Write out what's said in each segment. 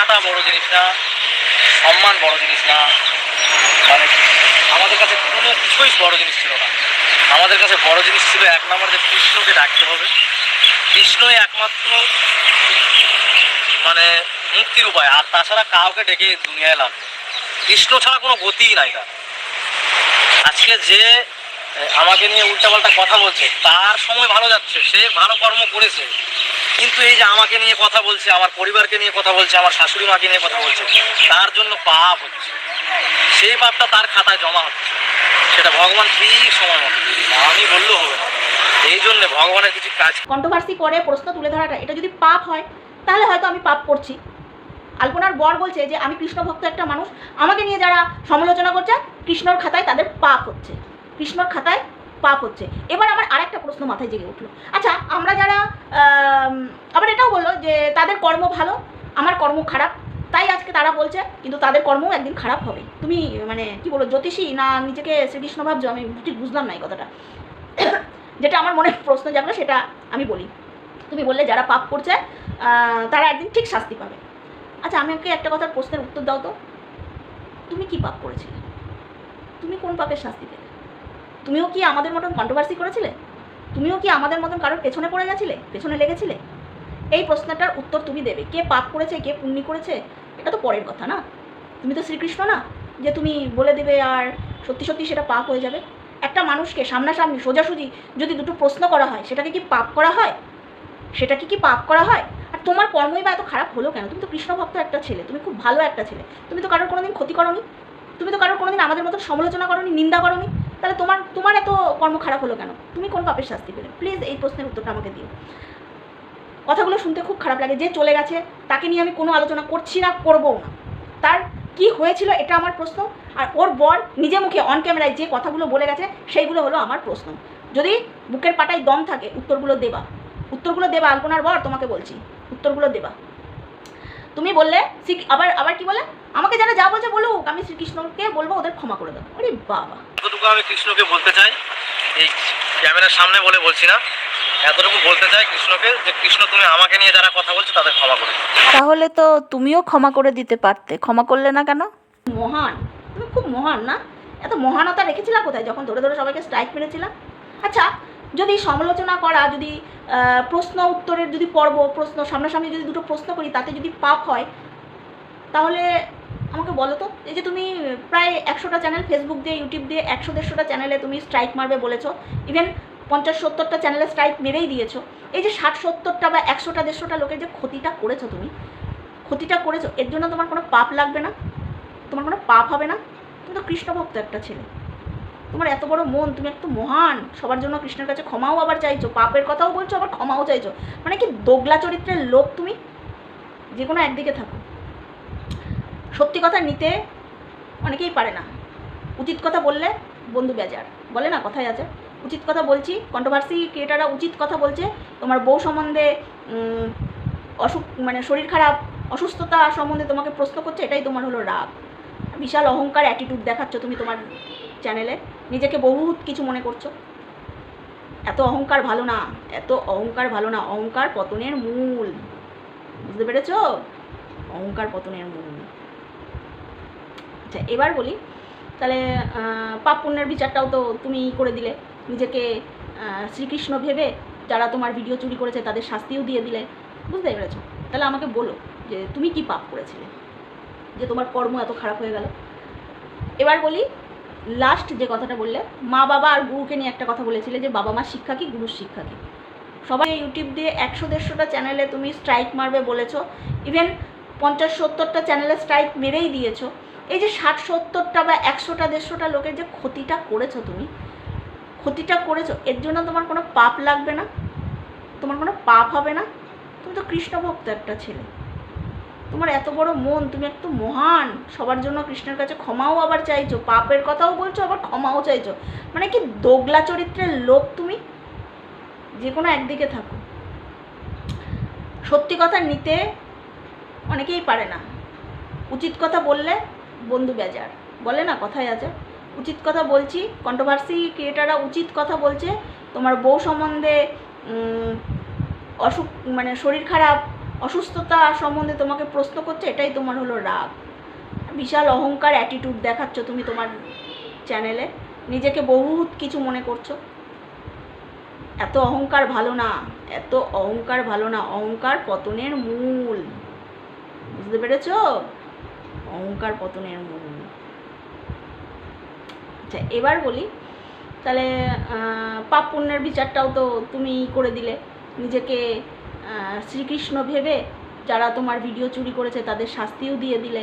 টাকাটা বড় জিনিস না, সম্মান বড় জিনিস না, মানে আমাদের কাছে কোনো কিছুই বড় জিনিস ছিল না। আমাদের কাছে বড় জিনিস ছিল এক নম্বর যে কৃষ্ণকে ডাকতে হবে। কৃষ্ণই একমাত্র মানে মুক্তির উপায়, আর তাছাড়া কাউকে ডেকে দুনিয়ায় লাভ নেই। কৃষ্ণ ছাড়া কোনো গতিই নাই তার। আজকে যে আমাকে নিয়ে উল্টাপাল্টা কথা বলছে তার সময় ভালো যাচ্ছে, সে ভালো কর্ম করেছে, কিন্তু এই যে আমাকে নিয়ে কথা বলছে, আমার পরিবারকে নিয়ে কথা বলছে, আমার শাশুড়ি মাকে নিয়ে কথা বলছে, তার জন্য পাপ হচ্ছে। সেই পাপটা তার খাতায় জমা হচ্ছে, সেটা ভগবান ঠিক সময় মতো দিবে, আমি বললেও হবে না। এই জন্য ভগবানের কিছু কাজ কন্ট্রোভার্সি করে প্রশ্ন তুলে ধরাটা, এটা যদি পাপ হয় তাহলে হয়তো আমি পাপ করছি। আলপনার বর বলছে যে আমি কৃষ্ণ ভক্ত একটা মানুষ, আমাকে নিয়ে যারা সমালোচনা করছে কৃষ্ণর খাতায় তাদের পাপ হচ্ছে, কৃষ্ণর খাতায় পাপ হচ্ছে। এবার আমার আরেকটা প্রশ্ন মাথায় জেগে উঠলো, আচ্ছা আমরা যারা আবার এটাও বললো যে তাদের কর্ম ভালো, আমার কর্ম খারাপ, তাই আজকে তারা বলছে, কিন্তু তাদের কর্মও একদিন খারাপ হবে। তুমি মানে কি বলো, জ্যোতিষী না নিজেকে শ্রীকৃষ্ণ ভাবছো? আমি ঠিক বুঝলাম না এই কথাটা। যেটা আমার মনে প্রশ্ন জাগলো সেটা আমি বলি। তুমি বললে যারা পাপ করছে তারা একদিন ঠিক শাস্তি পাবে। আচ্ছা আমাকে একটা কথার প্রশ্নের উত্তর দাও তো, তুমি কি পাপ করেছিলে? তুমি কোন পাপের শাস্তি পেলে? তুমিও কি আমাদের মতন কন্ট্রোভার্সি করেছিলে? তুমিও কি আমাদের মতন কারোর পেছনে পড়ে গেছিলে, পেছনে লেগেছিলে? এই প্রশ্নটার উত্তর তুমি দেবে। কে পাপ করেছে কে পুণ্য করেছে এটা তো পরের কথা না। তুমি তো শ্রীকৃষ্ণ না যে তুমি বলে দেবে আর সত্যি সত্যি সেটা পাপ হয়ে যাবে। একটা মানুষকে সামনাসামনি সোজাসুজি যদি দুটো প্রশ্ন করা হয়, সেটাকে কি পাপ করা হয়? সেটাকে কি পাপ করা হয়? আর তোমার কর্মই বা এত খারাপ হলো কেন? তুমি তো কৃষ্ণ ভক্ত একটা ছেলে, তুমি খুব ভালো একটা ছেলে, তুমি তো কারোর কোনোদিন ক্ষতি করোনি, তুমি তো কারোর কোনোদিন আমাদের মতো সমালোচনা করোনি, নিন্দা করোনি, তাহলে তোমার এত কর্ম খারাপ হলো কেন? তুমি কোন পাপের শাস্তি পেলে? প্লিজ এই প্রশ্নের উত্তরটা আমাকে দিও। কথাগুলো শুনতে খুব খারাপ লাগে। যে চলে গেছে তাকে নিয়ে আমি কোনো আলোচনা করছি না, করবও না। তার কি হয়েছিল এটা আমার প্রশ্ন, আর ওর বর নিজে মুখে অন ক্যামেরায় যে কথাগুলো বলে গেছে সেইগুলো হলো আমার প্রশ্ন। যদি বুকের পাটায় দম থাকে উত্তরগুলো দেবা, উত্তরগুলো দেবা। আলপনার বর তোমাকে বলছি, উত্তরগুলো দেবা। তুমি বললে আবার আবার কি বলে, আমাকে যারা যা বলছে বলুক, আমি শ্রীকৃষ্ণকে বলবো ওদের ক্ষমা করে দাও। আরে বাবা, এতটুকু আমি কৃষ্ণকে বলতে চাই, এই ক্যামেরার সামনে বলছি না, এতটুকু বলতে চাই কৃষ্ণকে যে কৃষ্ণ তুমি আমাকে নিয়ে যারা কথা বলছো তাদের ক্ষমা করে দিও। তাহলে তো তুমিও ক্ষমা করে দিতে পারতে, ক্ষমা করলে না কেন? মহান, তুমি খুব মহান না? এত মহানতা রেখেছিলা কোথায় যখন ধরে ধরে সবাইকে স্ট্রাইক মেরেছিলাম? আচ্ছা যদি সমালোচনা করা, যদি প্রশ্ন উত্তরের যদি পর্ব, প্রশ্ন সামনাসামনি যদি দুটো প্রশ্ন করি তাতে যদি পাপ হয়, তাহলে আমাকে বলো তো। এই যে তুমি প্রায় 100টা চ্যানেল ফেসবুক দিয়ে ইউটিউব দিয়ে 100-150টা চ্যানেলে তুমি স্ট্রাইক মারবে বলেছো, ইভেন 50-70টা চ্যানেলে স্ট্রাইক মেরেই দিয়েছো। এই যে 60-70টা বা 100-150টা লোকের যে ক্ষতিটা করেছো, তুমি ক্ষতিটা করেছো, এর জন্য তোমার কোনো পাপ লাগবে না? তোমার কোনো পাপ হবে না? তুমি তো কৃষ্ণ ভক্ত একটা ছেলে, তোমার এত বড় মন, তুমি একটু মহান, সবার জন্য কৃষ্ণের কাছে ক্ষমাও আবার চাইছো, পাপের কথাও বলছো আবার ক্ষমাও চাইছো, মানে কি দোগলা চরিত্রের লোক তুমি। যে কোনো একদিকে থাকো। সত্যি কথা নিতে অনেকেই পারে না, উচিত কথা বললে বন্ধু বেজার, বলে না কথায় আছে। উচিত কথা বলছি, কন্ট্রোভার্সি ক্রিয়েটাররা উচিত কথা বলছে, তোমার বউ সম্বন্ধে অসুখ মানে শরীর খারাপ অসুস্থতা সম্বন্ধে তোমাকে প্রশ্ন করছে, এটাই তোমার হলো রাগ। বিশাল অহংকার অ্যাটিটিউড দেখাচ্ছ তুমি তোমার চ্যানেলে, নিজেকে বহুত কিছু মনে করছো। এত অহংকার ভালো না, এত অহংকার ভালো না, অহংকার পতনের মূল, বুঝতে পেরেছো? অহংকার পতনের মূল। আচ্ছা এবার বলি, তাহলে পাপ পুণ্যের বিচারটাও তো তুমি করে দিলে, নিজেকে শ্রীকৃষ্ণ ভেবে যারা তোমার ভিডিও চুরি করেছে তাদের শাস্তিও দিয়ে দিলে, বুঝতে পেরেছো? তাহলে আমাকে বলো যে তুমি কি পাপ করেছিলে যে তোমার কর্ম এত খারাপ হয়ে গেল। এবার বলি, লাস্ট যে কথাটা বললে মা বাবা আর গুরুকে নিয়ে একটা কথা বলেছিলে যে বাবা মা শিক্ষা কি, গুরুর শিক্ষা কি। সবাই ইউটিউব দিয়ে 100-150টা চ্যানেলে তুমি স্ট্রাইক মারবে বলেছো, ইভেন 50-70টা চ্যানেলে স্ট্রাইক মেরেই দিয়েছো। এই যে 60-70টা বা 100-150টা লোকের যে ক্ষতিটা করেছো, তুমি ক্ষতিটা করেছো, এর জন্য তোমার কোনো পাপ লাগবে না? তোমার কোনো পাপ হবে না? তুমি তো কৃষ্ণ ভক্ত একটা ছেলে, তোমার এত বড় মন, তুমি একটু মহান, সবার জন্য কৃষ্ণের কাছে ক্ষমাও আবার চাইছো, পাপের কথাও বলছো আবার ক্ষমাও চাইছো, মানে কি দোগলা চরিত্রের লোক তুমি। যে কোনো একদিকে থাকো। সত্যি কথা নিতে অনেকেই পারে না, উচিত কথা বললে বন্ধু বেজার, বলে না কথায় আছে। উচিত কথা বলছি, কন্ট্রোভার্সি ক্রিয়েটাররা উচিত কথা বলছে, তোমার বউ সম্বন্ধে অসুখ মানে শরীর খারাপ অসুস্থতা সম্বন্ধে তোমাকে প্রশ্ন করছে, এটাই তোমার হলো রাগ। বিশাল অহংকার অ্যাটিটিউড দেখাচ্ছ তুমি তোমার চ্যানেলে, নিজেকে বহুত কিছু মনে করছো। এত অহংকার ভালো না, এত অহংকার ভালো না, অহংকার পতনের মূল, বুঝতে পেরেছো? অহংকার পতনের মূল। আচ্ছা এবার বলি, তাহলে পাপ পুণ্যের বিচারটাও তো তুমি করে দিলে, নিজেকে শ্রীকৃষ্ণ ভেবে যারা তোমার ভিডিও চুরি করেছে তাদের শাস্তিও দিয়ে দিলে,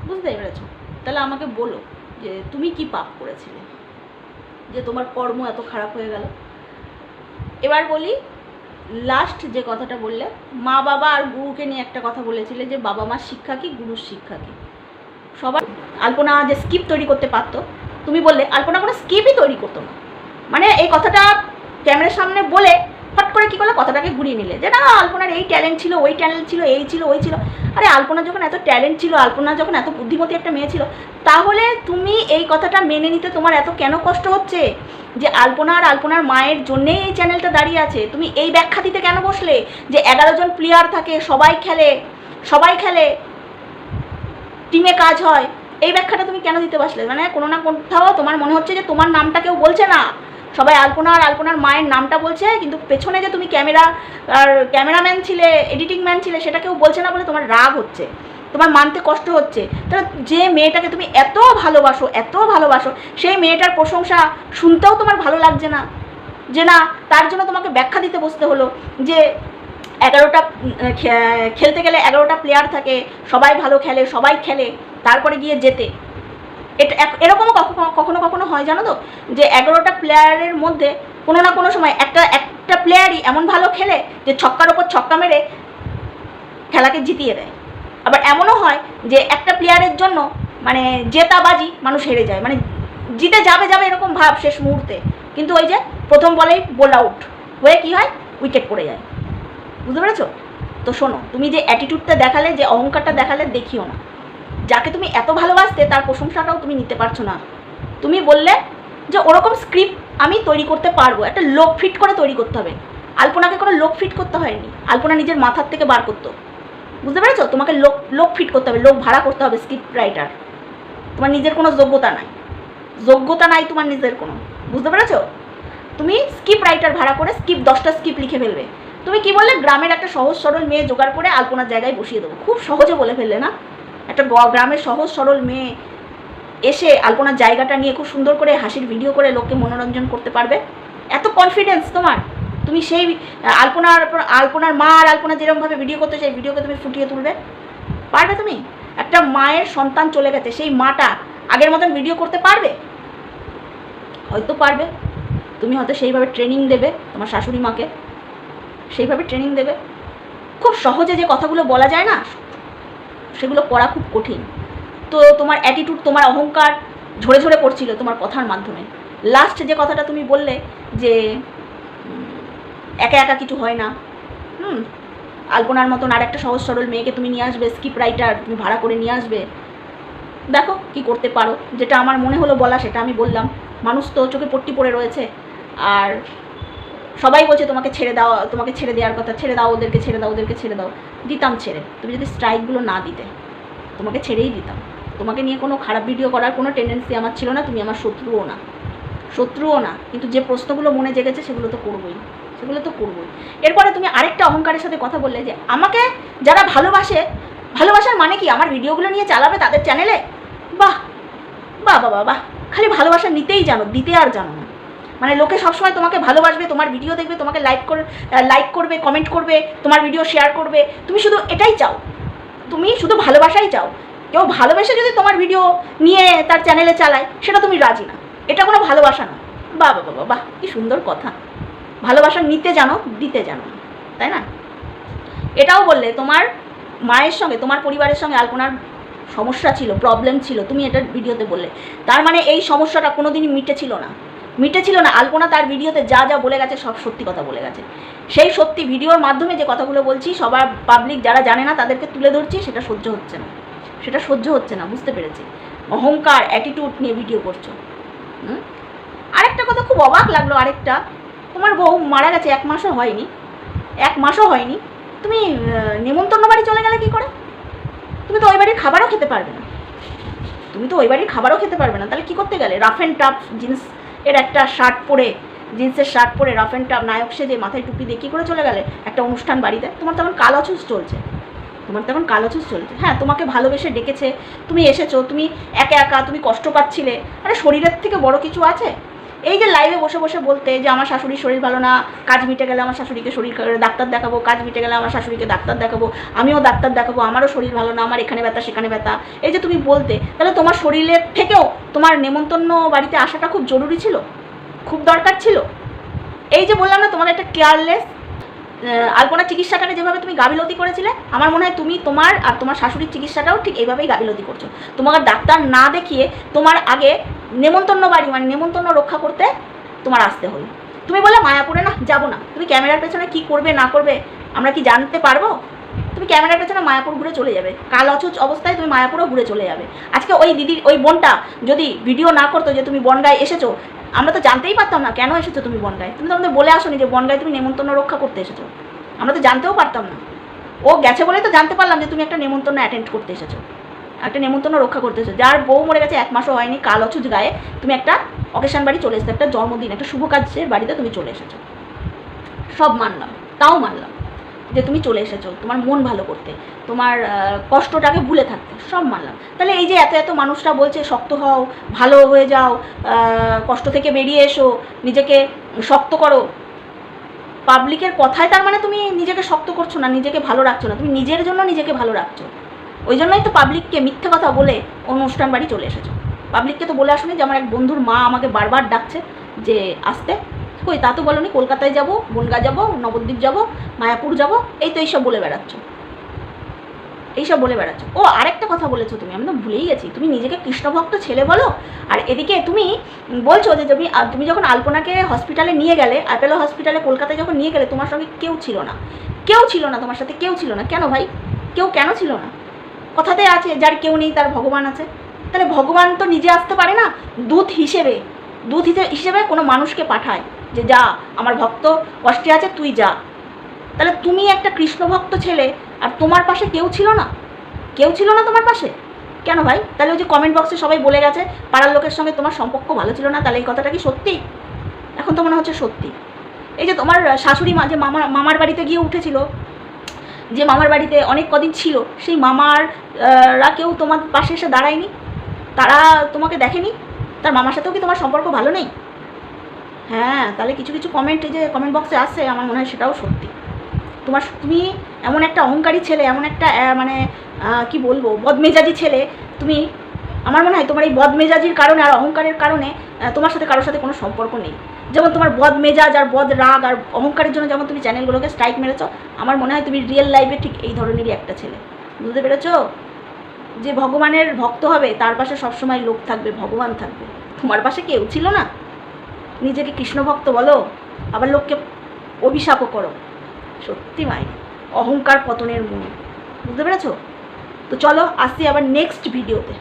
বুঝতে পেরেছো? তাহলে আমাকে বলো যে তুমি কি পাপ করেছিলে যে তোমার কর্ম এত খারাপ হয়ে গেল। এবার বলি, লাস্ট যে কথাটা বললে, মা বাবা আর গুরুকে নিয়ে একটা কথা বলেছিলে যে বাবা মার শিক্ষা কি, গুরুর শিক্ষা কি। সবাই আলপনা যে স্কিপ তৈরি করতে পারতো, তুমি বললে আলপনা কোনো স্কিপই তৈরি করতো না। মানে এই কথাটা ক্যামেরার সামনে বলে ফট করে কী করলে কথাটাকে ঘুরিয়ে নিলে যে না আলপনার এই ট্যালেন্ট ছিল, ওই ট্যালেন্ট ছিল, এই ছিল, ওই ছিল। আরে আলপনা যখন এত ট্যালেন্ট ছিল, আলপনা যখন এত বুদ্ধিমতী একটা মেয়ে ছিল, তাহলে তুমি এই কথাটা মেনে নিতে তোমার এত কেন কষ্ট হচ্ছে যে আলপনার মায়ের জন্যেই এই চ্যানেলটা দাঁড়িয়ে আছে? তুমি এই ব্যাখ্যা দিতে কেন বসলে যে 11 জন প্লেয়ার থাকে, সবাই খেলে টিমে কাজ হয়? এই ব্যাখ্যাটা তুমি কেন দিতে বসলে? মানে কোনো না কোথাও তোমার মনে হচ্ছে যে তোমার নামটা কেউ বলছে না, সবাই আলপনার মায়ের নামটা বলছে, কিন্তু পেছনে যে তুমি ক্যামেরাম্যান ছিলে, এডিটিং ম্যান ছিলে, সেটা কেউ বলছে না বলে তোমার রাগ হচ্ছে, তোমার মানতে কষ্ট হচ্ছে। তাহলে যে মেয়েটাকে তুমি এত ভালোবাসো সেই মেয়েটার প্রশংসা শুনতেও তোমার ভালো লাগছে না, যে না তার জন্য তোমাকে ব্যাখ্যা দিতে বসতে হলো যে 11টা খেলতে গেলে 11টা প্লেয়ার থাকে, সবাই ভালো খেলে, সবাই খেলে, তারপরে গিয়ে জেতে। এটা এরকমও কখনো হয় জানো তো, যে 11টা প্লেয়ারের মধ্যে কোনো না কোনো সময় একটা প্লেয়ারই এমন ভালো খেলে যে ছক্কার ওপর ছক্কা মেরে খেলাকে জিতিয়ে দেয়। আবার এমনও হয় যে একটা প্লেয়ারের জন্য মানে জেতাবাজি মানুষ হেরে যায়, মানে জিতে যাবে এরকম ভাব শেষ মুহূর্তে, কিন্তু ওই যে প্রথম বলেই বোল্ড আউট হয়ে কী হয়, উইকেট পড়ে যায়। বুঝতে পেরেছো? তো শোনো, তুমি যে অ্যাটিটিউডটা দেখালে, যে অহংকারটা দেখালে, দেখিও না। যাকে তুমি এত ভালোবাসতে তার প্রশংসাটাও তুমি নিতে পারছো না। তুমি বললে যে ওরকম স্ক্রিপ্ট আমি তৈরি করতে পারবো, একটা লোক ফিট করে তৈরি করতে হবে। আলপনাকে কোনো লোক ফিট করতে হয়নি, আলপনা নিজের মাথার থেকে বার করতো। বুঝতে পেরেছো? তোমাকে লোক ফিট করতে হবে, লোক ভাড়া করতে হবে, স্ক্রিপ্ট রাইটার। তোমার নিজের কোনো যোগ্যতা নাই তোমার নিজের কোনো। বুঝতে পেরেছো? তুমি স্ক্রিপ্ট রাইটার ভাড়া করে 10টা স্ক্রিপ্ট লিখে ফেলবে। তুমি কি বললে, গ্রামের একটা সহজ সরল মেয়ে জোগাড় করে আলপনার জায়গায় বসিয়ে দেবো। খুব সহজে বলে ফেললে না? একটা গ্রামের সহজ সরল মেয়ে এসে আলপনার জায়গাটা নিয়ে খুব সুন্দর করে হাসির ভিডিও করে লোককে মনোরঞ্জন করতে পারবে। এত কনফিডেন্স তোমার, তুমি সেই আলপনার মা আর আলপনা যেরকমভাবে ভিডিও করতে চাই, ভিডিওকে তুমি ফুটিয়ে তুলবে পারবে? তুমি একটা মায়ের সন্তান চলে গেছে, সেই মাটা আগের মতন ভিডিও করতে পারবে? হয়তো পারবে। তুমি হয়তো সেইভাবে ট্রেনিং দেবে তোমার শাশুড়ি মাকে, সেইভাবে ট্রেনিং দেবে। খুব সহজে যে কথাগুলো বলা যায় না, সেগুলো করা খুব কঠিন। তো তোমার অ্যাটিটিউড, তোমার অহংকার ঝরে পড়ছিল তোমার কথার মাধ্যমে। লাস্ট যে কথাটা তুমি বললে যে একা কিছু হয় না, আলপনার মতন আর একটা সহজ সরল মেয়েকে তুমি নিয়ে আসবে, স্ক্রিপ্ট রাইটার তুমি ভাড়া করে নিয়ে আসবে। দেখো কি করতে পারো। যেটা আমার মনে হলো বলা সেটা আমি বললাম। মানুষ তো চোখে পট্টি পড়ে রয়েছে, আর সবাই বলছে তোমাকে ছেড়ে দেওয়ার কথা, ছেড়ে দাও ওদেরকে, ছেড়ে দাও। দিতাম ছেড়ে, তুমি যদি স্ট্রাইকগুলো না দিতে, তোমাকে ছেড়েই দিতাম। তোমাকে নিয়ে কোনো খারাপ ভিডিও করার কোনো টেন্ডেন্সি আমার ছিল না, তুমি আমার শত্রুও না। কিন্তু যে প্রশ্নগুলো মনে জেগেছে সেগুলো তো করবোই। এরপরে তুমি আরেকটা অহংকারের সাথে কথা বললে যে আমাকে যারা ভালোবাসার মানে কি আমার ভিডিওগুলো নিয়ে চালাবে তাদের চ্যানেলে। বাহ, খালি ভালোবাসা নিতেই জানো, দিতে আর জানো না। মানে লোকে সবসময় তোমাকে ভালোবাসবে, তোমার ভিডিও দেখবে, তোমাকে লাইক করবে, কমেন্ট করবে, তোমার ভিডিও শেয়ার করবে। তুমি শুধু এটাই চাও, তুমি শুধু ভালোবাসাই চাও। কেউ ভালোবেসে যদি তোমার ভিডিও নিয়ে তার চ্যানেলে চালায়, সেটা তুমি রাজি না। এটা কোনো ভালোবাসা না। বাহ, কি সুন্দর কথা। ভালোবাসা নিতে জানো, দিতে জানো না, তাই না? এটাও বললে তোমার মায়ের সঙ্গে, তোমার পরিবারের সঙ্গে আলপনার সমস্যা ছিল, প্রবলেম ছিল, তুমি এটা ভিডিওতে বললে। তার মানে এই সমস্যাটা কোনোদিনই মিটেছিল না। আলপনা তার ভিডিওতে যা বলে গেছে সব সত্যি কথা বলে গেছে। সেই সত্যি ভিডিওর মাধ্যমে যে কথাগুলো বলছি, সবার পাবলিক যারা জানে না তাদেরকে তুলে ধরছি, সেটা সহ্য হচ্ছে না। বুঝতে পেরেছি। অহংকার অ্যাটিটিউড নিয়ে ভিডিও করছো। আরেকটা কথা খুব অবাক লাগলো, তোমার বউ মারা গেছে 1 মাসও হয়নি, তুমি নেমন্তন্ন বাড়ি চলে গেলে কি করে? তুমি তো ওই বাড়ির খাবারও খেতে পারবে না, তাহলে কি করতে গেলে? রাফ অ্যান্ড টাফ জিন্স এর একটা শার্ট পরে, জিন্সের শার্ট পরে রাফ অ্যান্ড টাফ নায়ক সেজে মাথায় টুপি দিয়ে কী করে চলে গেলে একটা অনুষ্ঠান বাড়িতে? তোমার তখন কালচুষ চলছে, হ্যাঁ, তোমাকে ভালোবেসে ডেকেছে, তুমি এসেছো, তুমি একা একা, তুমি কষ্ট পাচ্ছিলে। আরে শরীরের থেকে বড় কিছু আছে? এই যে লাইভে বসে বসে বলতে যে আমার শাশুড়ির শরীর ভালো না, কাজ মিটে গেলে আমার শাশুড়িকে ডাক্তার দেখাবো, কাজ মিটে গেলে আমার শাশুড়িকে ডাক্তার দেখাবো, আমিও ডাক্তার দেখাবো, আমারও শরীর ভালো না, আমার এখানে ব্যথা সেখানে ব্যথা, এই যে তুমি বলতে, তাহলে তোমার শরীরের থেকেও তোমার নেমন্তন্ন বাড়িতে আসাটা খুব জরুরি ছিল, খুব দরকার ছিল। এই যে বললাম না তোমার একটা কেয়ারলেস, আলপনা চিকিৎসাটাকে যেভাবে তুমি গাফিলতি করেছিলে, আমার মনে হয় তুমি তোমার আর তোমার শাশুড়ির চিকিৎসাটাও ঠিক এইভাবেই গাফিলতি করছো। তোমাকে ডাক্তার না দেখিয়ে তোমার আগে নেমন্তন্ন বাড়ি মানে নেমন্তন্ন রক্ষা করতে তোমার আসতে হলো। তুমি বলে মায়াপুরে না যাবো না, তুমি ক্যামেরার পেছনে কি করবে না করবে আমরা কি জানতে পারবো? তুমি ক্যামেরার পেছনে মায়াপুর ঘুরে চলে যাবে, কাল অচুচ অবস্থায় তুমি মায়াপুরও ঘুরে চলে যাবে। আজকে ওই দিদির ওই বোনটা যদি ভিডিও না করতো যে তুমি বনগাঁয় এসেছো, আমরা তো জানতেই পারতাম না কেন এসেছো তুমি বনগাঁয়। তুমি তো আমাদের বলে আসোনি যে বনগাঁয় তুমি নেমন্তন্ন রক্ষা করতে এসেছো, আমরা তো জানতেও পারতাম না। ও গেছে বলেই তো জানতে পারলাম যে তুমি একটা নেমন্তন্ন অ্যাটেন্ড করতে এসেছো, একটা নেমন্তন্ন রক্ষা করতে এসেছো। যার বউ মরে গেছে 1 মাসও হয়নি, কাল অচুচ গায়ে তুমি একটা অকেশন বাড়ি চলে এসেছো, একটা জন্মদিন, একটা শুভ কাজের বাড়িতে তুমি চলে এসেছো। সব মানলাম, তাও মানলাম যে তুমি চলে এসেছো তোমার মন ভালো করতে, তোমার কষ্টটাকে ভুলে থাকতে, সব মানলাম। তাহলে এই যে এত এত মানুষরা বলছে শক্ত হও, ভালো হয়ে যাও, কষ্ট থেকে বেরিয়ে এসো, নিজেকে শক্ত করো, পাবলিকের কথায় তার মানে তুমি নিজেকে শক্ত করছো না, নিজেকে ভালো রাখছো না, তুমি নিজের জন্য নিজেকে ভালো রাখছো। ওই জন্যই তো পাবলিককে মিথ্যে কথা বলে অনুষ্ঠান বাড়ি চলে এসেছো। পাবলিককে তো বলে আসুনি যে আমার এক বন্ধুর মা আমাকে বারবার ডাকছে যে আসতে, কই তা তো বলোনি, কলকাতায় যাব, বনগাঁ যাব, নবদ্বীপ যাব, মায়াপুর যাব, এই তো এইসব বলে বেড়াচ্ছ, ও আরেকটা কথা বলেছো তুমি, আমি তো ভুলেই গেছি, তুমি নিজেকে কৃষ্ণভক্ত ছেলে বলো, আর এদিকে তুমি বলছো যে তুমি যখন আলপনাকে হসপিটালে নিয়ে গেলে, অ্যাপেলো হসপিটালে কলকাতায় যখন নিয়ে গেলে, তোমার সঙ্গে কেউ ছিল না, তোমার সাথে কেউ ছিল না। কেন ভাই, কেন ছিল না? কথাতে আছে যার কেউ নেই তার ভগবান আছে। তাহলে ভগবান তো নিজে আসতে পারে না, দূত হিসেবে কোনো মানুষকে পাঠায় যে যা আমার ভক্ত কষ্টে আছে তুই যা। তাহলে তুমি একটা কৃষ্ণভক্ত ছেলে আর তোমার পাশে কেউ ছিল না তোমার পাশে, কেন ভাই? তাহলে ওই যে কমেন্ট বক্সে সবাই বলে গেছে পাড়ার লোকের সঙ্গে তোমার সম্পর্ক ভালো ছিল না, তাহলে এই কথাটা কি সত্যি? এখন তো মনে হচ্ছে সত্যি। এই যে তোমার শাশুড়ি মা যে মামার বাড়িতে গিয়ে উঠেছিল, যে মামার বাড়িতে অনেক কদিন ছিল, সেই মামাররা কেউ তোমার পাশে এসে দাঁড়ায়নি, তারা তোমাকে দেখেনি, তার মামার সাথেও কি তোমার সম্পর্ক ভালো নেই? হ্যাঁ, তাহলে কিছু কমেন্ট এই যে কমেন্ট বক্সে আসে, আমার মনে হয় সেটাও সত্যি। তুমি এমন একটা অহংকারী ছেলে, এমন একটা মানে কি বলবো, বদমেজাজি ছেলে তুমি। আমার মনে হয় তোমার এই বদমেজাজির কারণে আর অহংকারের কারণে তোমার সাথে কারোর সাথে কোনো সম্পর্ক নেই। যেমন তোমার বদমেজাজ আর বদ রাগ আর অহংকারের জন্য যেমন তুমি চ্যানেলগুলোকে স্ট্রাইক মেরেছো, আমার মনে হয় তুমি রিয়েল লাইফে ঠিক এই ধরনেরই একটা ছেলে। বুঝতে পেরেছো? যে ভগবানের ভক্ত হবে তার পাশে সবসময় লোক থাকবে, ভগবান থাকবে। তোমার পাশে কেউ ছিল না, নিজেকে কৃষ্ণ ভক্ত বলো, আবার লোককে অভিশাপও করো। সত্যি মাই অহংকার পতনের মূল। বুঝতে পেরেছো? তো চলো আসছি আবার নেক্সট ভিডিওতে।